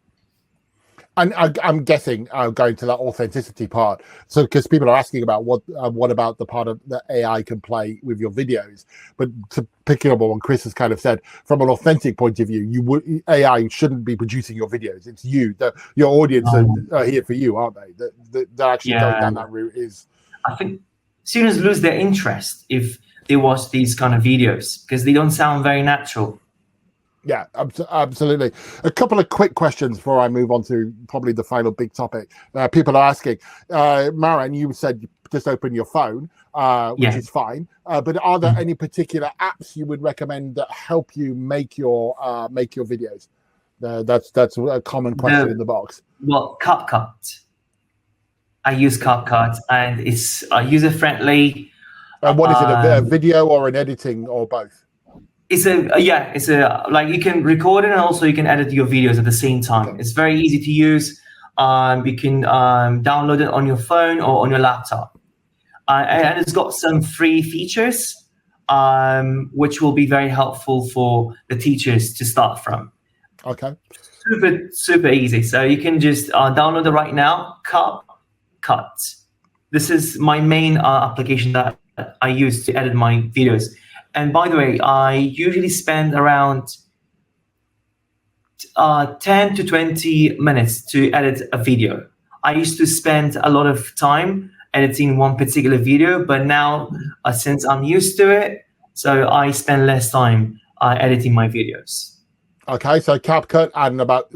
And I'm guessing going to that authenticity part. So because people are asking about what about the part of that AI can play with your videos, but to pick it up on what Chris has kind of said, from an authentic point of view, AI shouldn't be producing your videos. It's you. Your audience are here for you, aren't they? They're actually going down that route. I think students lose their interest if they watch these kind of videos because they don't sound very natural. Yeah, absolutely. A couple of quick questions before I move on to probably the final big topic. People are asking, Mariwan, you said just open your phone, which is fine. But are there any particular apps you would recommend that help you make your videos? That's a common question in the box. Well, CapCut. I use CapCut, and it's user friendly. What is it? A video or an editing or both? It's like you can record it and also you can edit your videos at the same time. Okay. It's very easy to use. You can download it on your phone or on your laptop. And it's got some free features, which will be very helpful for the teachers to start from. Okay. Super easy. So you can just download it right now, CapCut. This is my main application that I use to edit my videos. And by the way, I usually spend around 10 to 20 minutes to edit a video. I used to spend a lot of time editing one particular video, but now since I'm used to it, so I spend less time editing my videos. Okay, so CapCut and about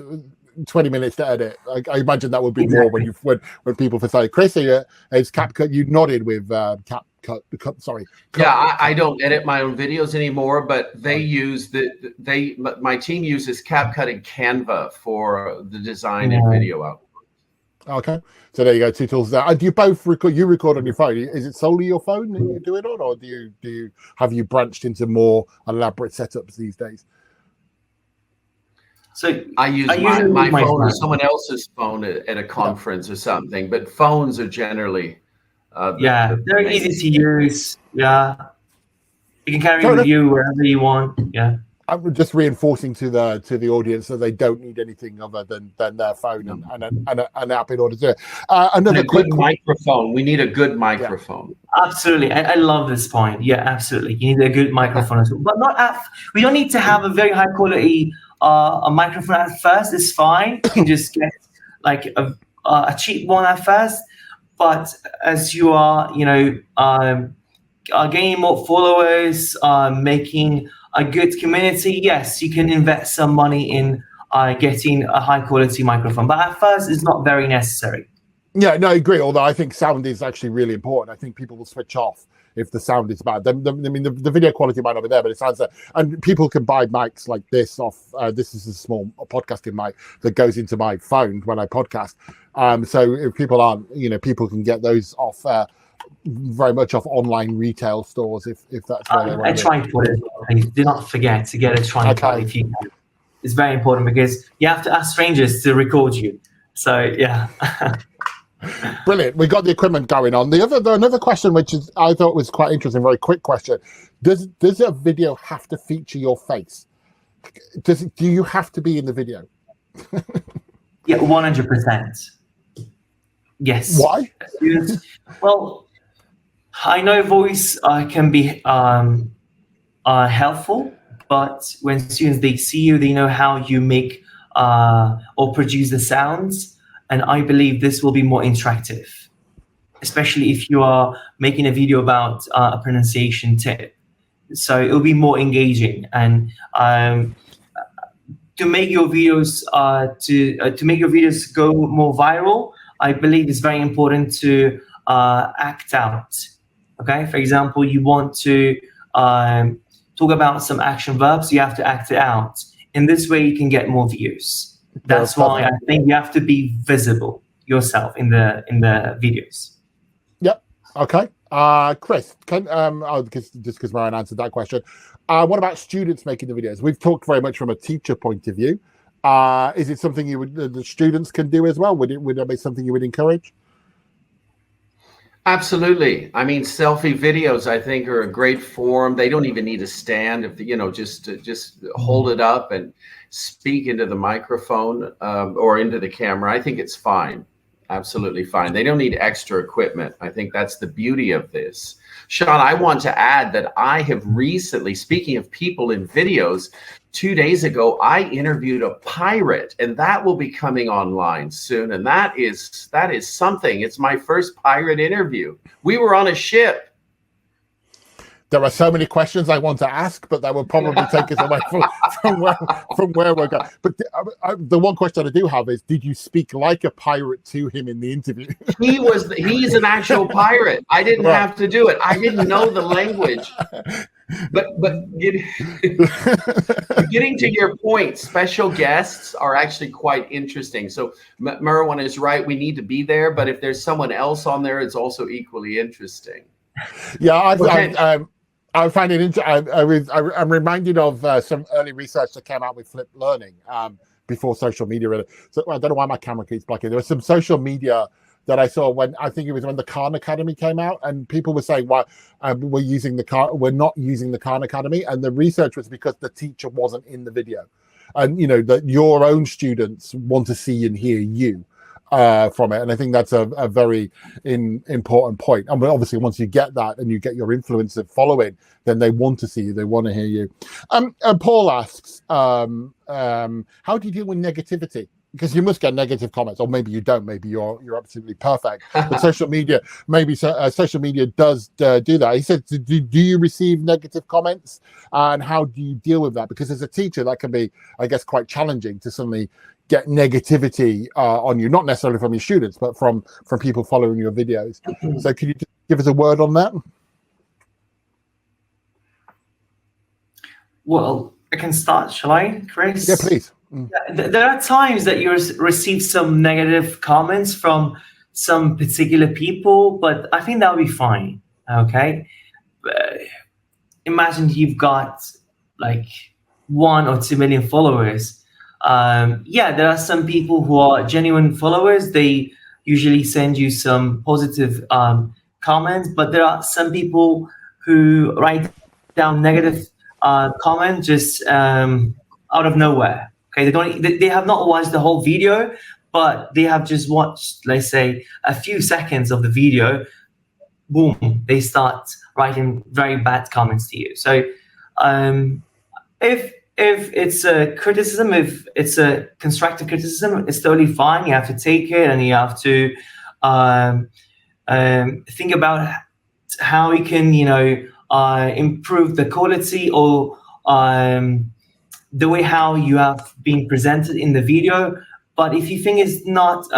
20 minutes to edit. I imagine that would be more when people say, Chris, is CapCut? You nodded with CapCut. Sorry. Yeah, I don't edit my own videos anymore, but they use my team uses CapCut and Canva for the design and video output. Okay, so there you go, two tools there. And do you both record? You record on your phone. Is it solely your phone that you do it on, or have you branched into more elaborate setups these days? So I use my phone or someone else's phone at a conference or something, but phones are generally they're easy to use. Yeah, you can carry with you wherever you want. Yeah. I'm just reinforcing to the audience that they don't need anything other than their phone and an app in order to do it. Another good microphone. We need a good microphone. Yeah. Absolutely, I love this point. Yeah, absolutely. You need a good microphone as well, but we don't need to have a very high quality a microphone at first. It's fine. You can just get like a cheap one at first. But as you are, gaining more followers, making a good community, yes, you can invest some money in getting a high quality microphone. But at first, it's not very necessary. Yeah, no, I agree. Although I think sound is actually really important. I think people will switch off if the sound is bad. I mean, the video quality might not be there, but it sounds like, and people can buy mics like this off. This is a small podcasting mic that goes into my phone when I podcast. So if people aren't, people can get those off. Very much off online retail stores if that's where they want a tripod as well. And do not forget to get a tripod if you can. It's very important because you have to ask strangers to record you. So yeah. Brilliant. We got the equipment going on. Another question which I thought was quite interesting, very quick question. Does a video have to feature your face? Do you have to be in the video? Yeah, 100%. Yes. Why? Well, I know voice can be helpful, but when students they see you, they know how you make or produce the sounds, and I believe this will be more interactive, especially if you are making a video about a pronunciation tip. So it will be more engaging, and to make your videos go more viral, I believe it's very important to act out. Okay, for example, you want to talk about some action verbs, you have to act it out. In this way, you can get more views. That's why I think you have to be visible yourself in the videos. Yep. Okay. Chris, because Marianne answered that question. What about students making the videos? We've talked very much from a teacher point of view. Is it something the students can do as well? Would it be something you would encourage? Absolutely. I mean, selfie videos, I think, are a great form. They don't even need a stand. If just hold it up and speak into the microphone or into the camera. I think it's fine. Absolutely fine. They don't need extra equipment. I think that's the beauty of this. Sean, I want to add that I have recently, speaking of people in videos, 2 days ago, I interviewed a pirate, and that will be coming online soon. And that is something. It's my first pirate interview. We were on a ship. There are so many questions I want to ask, but that will probably take us away from where we're going. But the one question I do have is, did you speak like a pirate to him in the interview? He's an actual pirate. I didn't have to do it. I didn't know the language. But getting to your point, special guests are actually quite interesting. So Mariwan is right. We need to be there. But if there's someone else on there, it's also equally interesting. Yeah, I find it I'm reminded of some early research that came out with flipped learning before social media. So I don't know why my camera keeps blocking. There was some social media that I saw when the Khan Academy came out, and people were saying, "Why we're not using the Khan Academy?" And the research was because the teacher wasn't in the video, and that your own students want to see and hear you. from it. And I think that's a very important point. And obviously, once you get that and you get your influencer following, then they want to see you, they want to hear you. And Paul asks, how do you deal with negativity? Because you must get negative comments, or maybe you don't. Maybe you're absolutely perfect. But social media, maybe social media does do that. He said, do you receive negative comments, and how do you deal with that? Because as a teacher, that can be, I guess, quite challenging to suddenly get negativity on you, not necessarily from your students, but from people following your videos. So, can you just give us a word on that? Well, I can start. Shall I, Chris? Yeah, please. There are times that you receive some negative comments from some particular people, but I think that'll be fine. Okay. Imagine you've got like 1 or 2 million followers. Yeah, there are some people who are genuine followers. They usually send you some positive comments, but there are some people who write down negative comments just out of nowhere. Okay, they have not watched the whole video, but they have just watched, let's say, a few seconds of the video. Boom, they start writing very bad comments to you. So if it's a criticism, if it's a constructive criticism, it's totally fine. You have to take it, and you have to think about how you can, improve the quality or the way how you have been presented in the video. But if you think it's not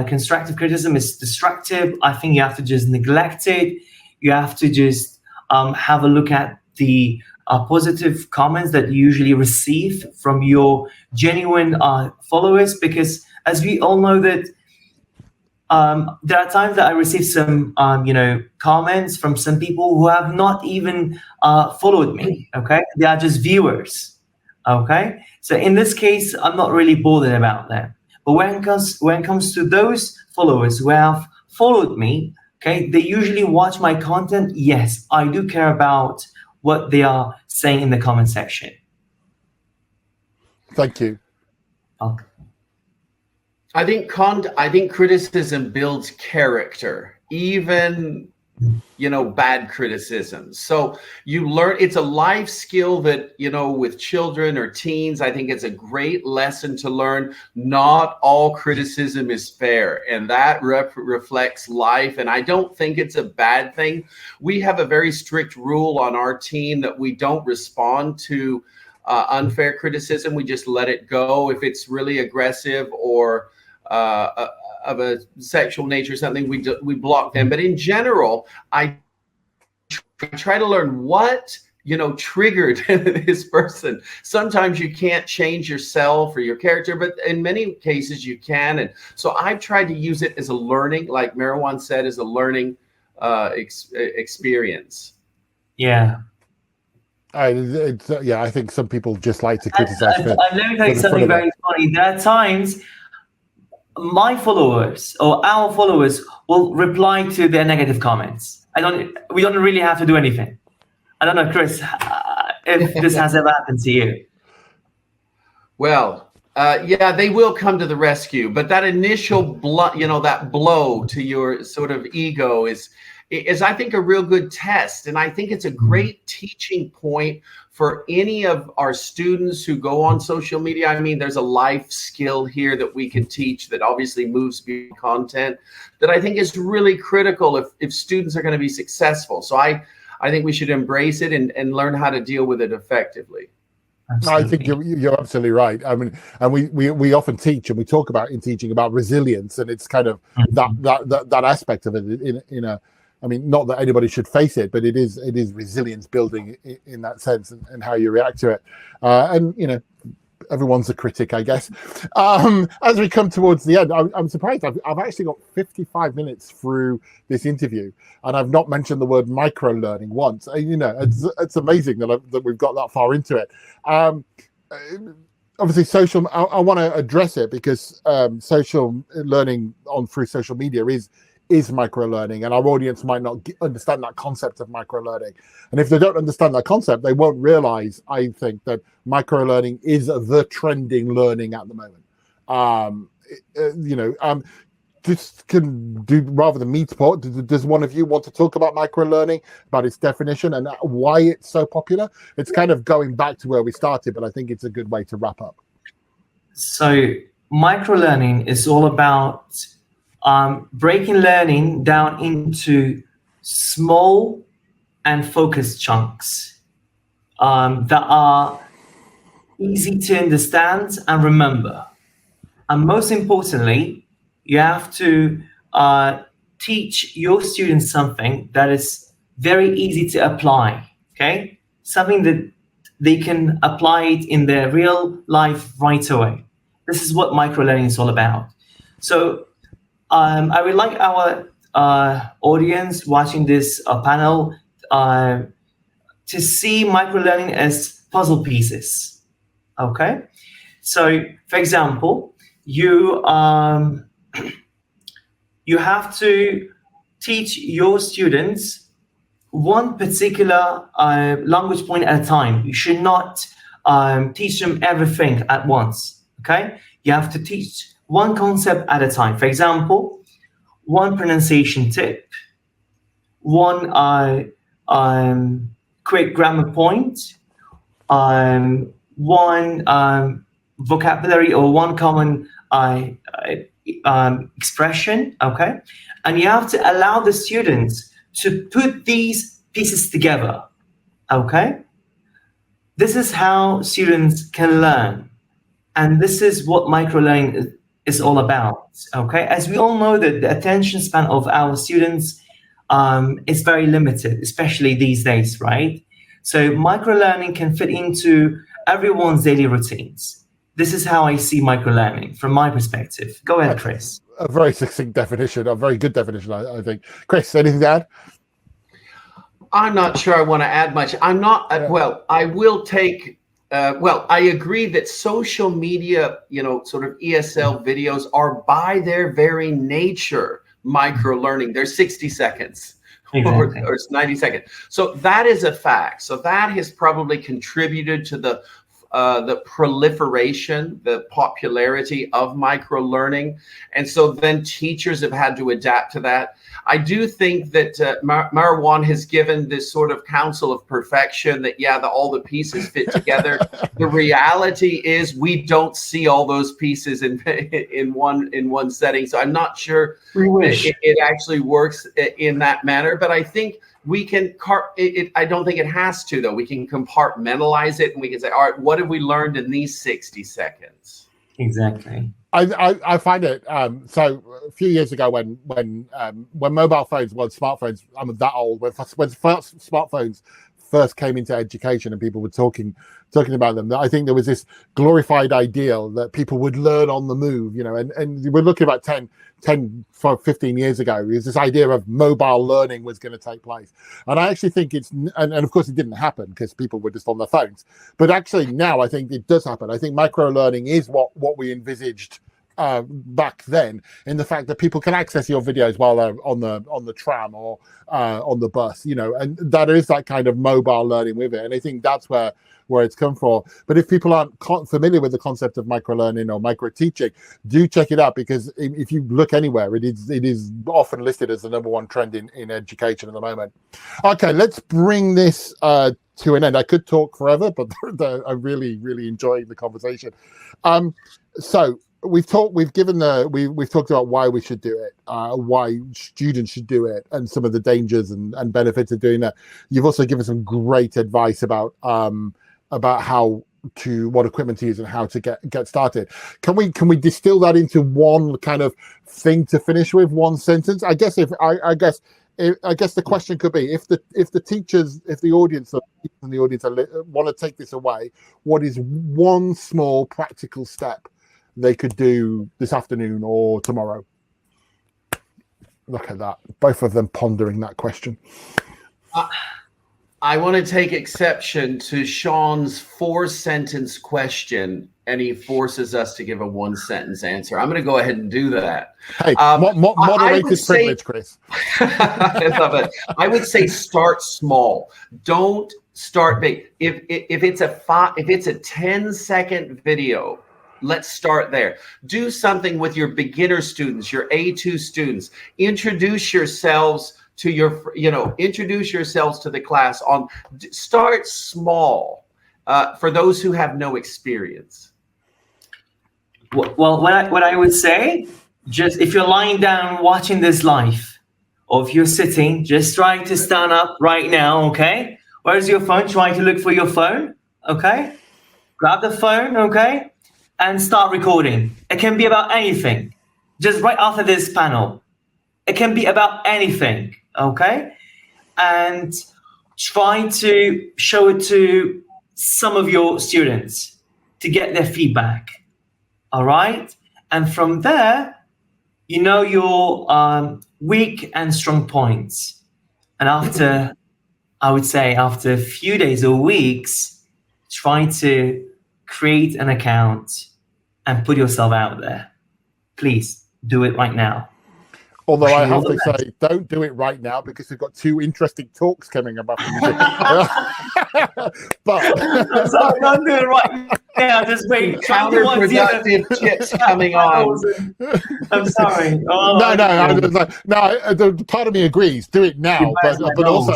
constructive criticism, it's destructive, I think you have to just neglect it. You have to just have a look at the positive comments that you usually receive from your genuine followers, because as we all know that there are times that I receive some comments from some people who have not even followed me. Okay, they are just viewers. Okay, so in this case, I'm not really bothered about that. But when it comes to those followers who have followed me, okay, they usually watch my content. Yes, I do care about what they are saying in the comment section. Thank you. Okay. I think criticism builds character, even bad criticism. So you learn, it's a life skill that, with children or teens, I think it's a great lesson to learn. Not all criticism is fair, and that reflects life. And I don't think it's a bad thing. We have a very strict rule on our team that we don't respond to unfair criticism. We just let it go. If it's really aggressive or of a sexual nature, something, we block them. But in general, I try to learn what triggered this person. Sometimes you can't change yourself or your character, but in many cases you can. And so I've tried to use it as a learning, like Mariwan said, as a learning experience. Yeah. I think some people just like to criticize. Let me tell you something very funny. There are times my followers or our followers will reply to their negative comments. We don't really have to do anything. I don't know, Chris, if this has ever happened to you. Well, yeah, they will come to the rescue, but that initial that blow to your sort of ego is I think a real good test. And I think it's a great teaching point for any of our students who go on social media. I mean, there's a life skill here that we can teach that obviously moves beyond content that I think is really critical if students are going to be successful. So I think we should embrace it and learn how to deal with it effectively. Absolutely. I think you're absolutely right. I mean, and we often teach and we talk about in teaching about resilience, and it's kind of that aspect of it in a. I mean, not that anybody should face it, but it is resilience building in that sense, and how you react to it. And everyone's a critic, I guess. As we come towards the end, I'm surprised. I've actually got 55 minutes through this interview, and I've not mentioned the word microlearning once. It's amazing that we've got that far into it. Obviously, social. I want to address it because social learning through social media is microlearning, and our audience might not understand that concept of microlearning. And if they don't understand that concept, they won't realize, I think, that microlearning is the trending learning at the moment. This can do, rather than me talk, does one of you want to talk about microlearning, about its definition and why it's so popular? It's kind of going back to where we started, but I think it's a good way to wrap up. So microlearning is all about breaking learning down into small and focused chunks that are easy to understand and remember. And most importantly, you have to teach your students something that is very easy to apply, okay? Something that they can apply it in their real life right away. This is what microlearning is all about. So I would like our audience watching this panel to see microlearning as puzzle pieces, okay? So, for example, you have to teach your students one particular language point at a time. You should not teach them everything at once, okay? You have to teach one concept at a time. For example, one pronunciation tip, one quick grammar point, one vocabulary or one common expression, okay? And you have to allow the students to put these pieces together, okay? This is how students can learn. And this is what microlearning is all about, okay? As we all know that the attention span of our students is very limited, especially these days, right? So microlearning can fit into everyone's daily routines. This is how I see microlearning from my perspective. Go ahead, Chris. A very succinct definition, a very good definition, I think. Chris, anything to add? I'm not sure I want to add much. I'm not, well, I will take, I agree that social media, sort of ESL videos are by their very nature microlearning. They're 60 seconds. Exactly. Or 90 seconds. So that is a fact. So that has probably contributed to the proliferation, the popularity of microlearning. And so then teachers have had to adapt to that. I do think that Mariwan has given this sort of counsel of perfection that, all the pieces fit together. The reality is we don't see all those pieces in one setting. So I'm not sure it actually works in that manner, but I think we can, I don't think it has to, though. We can compartmentalize it and we can say, all right, what have we learned in these 60 seconds? Exactly. I find it, so a few years ago when mobile phones, smartphones, I'm that old, when first smartphones first came into education and people were talking about them, I think there was this glorified ideal that people would learn on the move, and we're looking about 15 years ago. It was this idea of mobile learning was going to take place. And I actually think and of course it didn't happen because people were just on their phones. But actually now I think it does happen. I think micro-learning is what we envisaged back then, in the fact that people can access your videos while they're on the tram or on the bus, and that is that kind of mobile learning with it. And I think that's where it's come from. But if people aren't familiar with the concept of micro-learning or micro-teaching, do check it out, because if you look anywhere, it is often listed as the #1 trend in education at the moment. Okay, let's bring this to an end. I could talk forever, but I really, really enjoyed the conversation. So we've talked about why we should do it, why students should do it, and some of the dangers and benefits of doing that. You've also given some great advice about what equipment to use and how to get started. Can we distill that into one kind of thing to finish with, one sentence? I guess the question could be, if the teachers, if the audience want to take this away, what is one small practical step they could do this afternoon or tomorrow? Look at that, both of them pondering that question. I want to take exception to Sean's 4-sentence question, and he forces us to give a 1-sentence answer. I'm going to go ahead and do that. Hey, moderated privilege, Chris. I love it. I would say start small. Don't start big. If it's a 10-second video, Let's start there. Do something with your beginner students, your A2 students. Introduce yourselves to introduce yourselves to the class. Start small for those who have no experience. Well, what I would say, just if you're lying down watching this live, or if you're sitting, just try to stand up right now, okay? Where's your phone? Try to look for your phone, okay? Grab the phone, okay? And start recording. It can be about anything. Just right after this panel. It can be about anything, okay? And try to show it to some of your students to get their feedback, all right? And from there, you know your weak and strong points. And after, I would say, after a few days or weeks, try to create an account and put yourself out there. Please do it right now. Although I have to say, don't do it right now because we've got 2 interesting talks coming up. But I'm sorry, don't do it right now. Just wait. Counterproductive tips coming on. I'm sorry. No. Part of me agrees. Do it now, but also,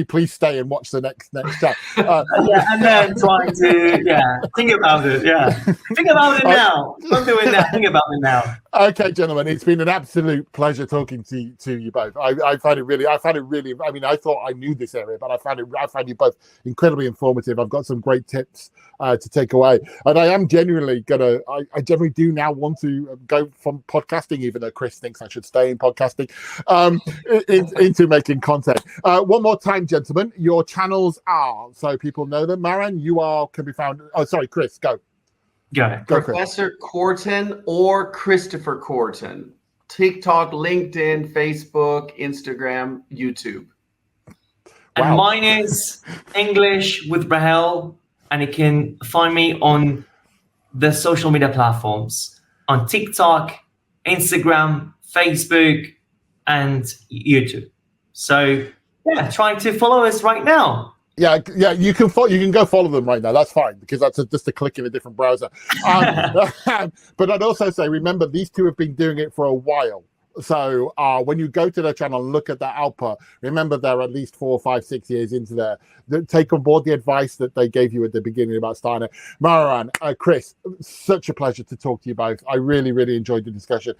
please stay and watch the next chat. And then try to think about it. Think about it now. Don't do it now. Think about it now. Okay, gentlemen, it's been an absolute pleasure talking to you both. I found it really. I mean, I thought I knew this area, but I found you both incredibly informative. I've got some great tips to take away, and I am genuinely gonna. I generally do now want to go from podcasting, even though Chris thinks I should stay in podcasting, into making content. One more time, gentlemen, your channels are, so people know them. Mariwan, can be found. Oh, sorry, Chris, go. Go, Professor Korten or Christopher Korten. TikTok, LinkedIn, Facebook, Instagram, YouTube. And mine is English with Rahel, and you can find me on the social media platforms on TikTok, Instagram, Facebook, and YouTube. So try to follow us right now. Yeah, you can go follow them right now. That's fine because that's just a click in a different browser. But I'd also say, remember, these 2 have been doing it for a while. So when you go to their channel and look at their output, remember they're at least 4, 5, 6 years into there. Take on board the advice that they gave you at the beginning about starting it. Mariwan, Chris, such a pleasure to talk to you both. I really, really enjoyed the discussion.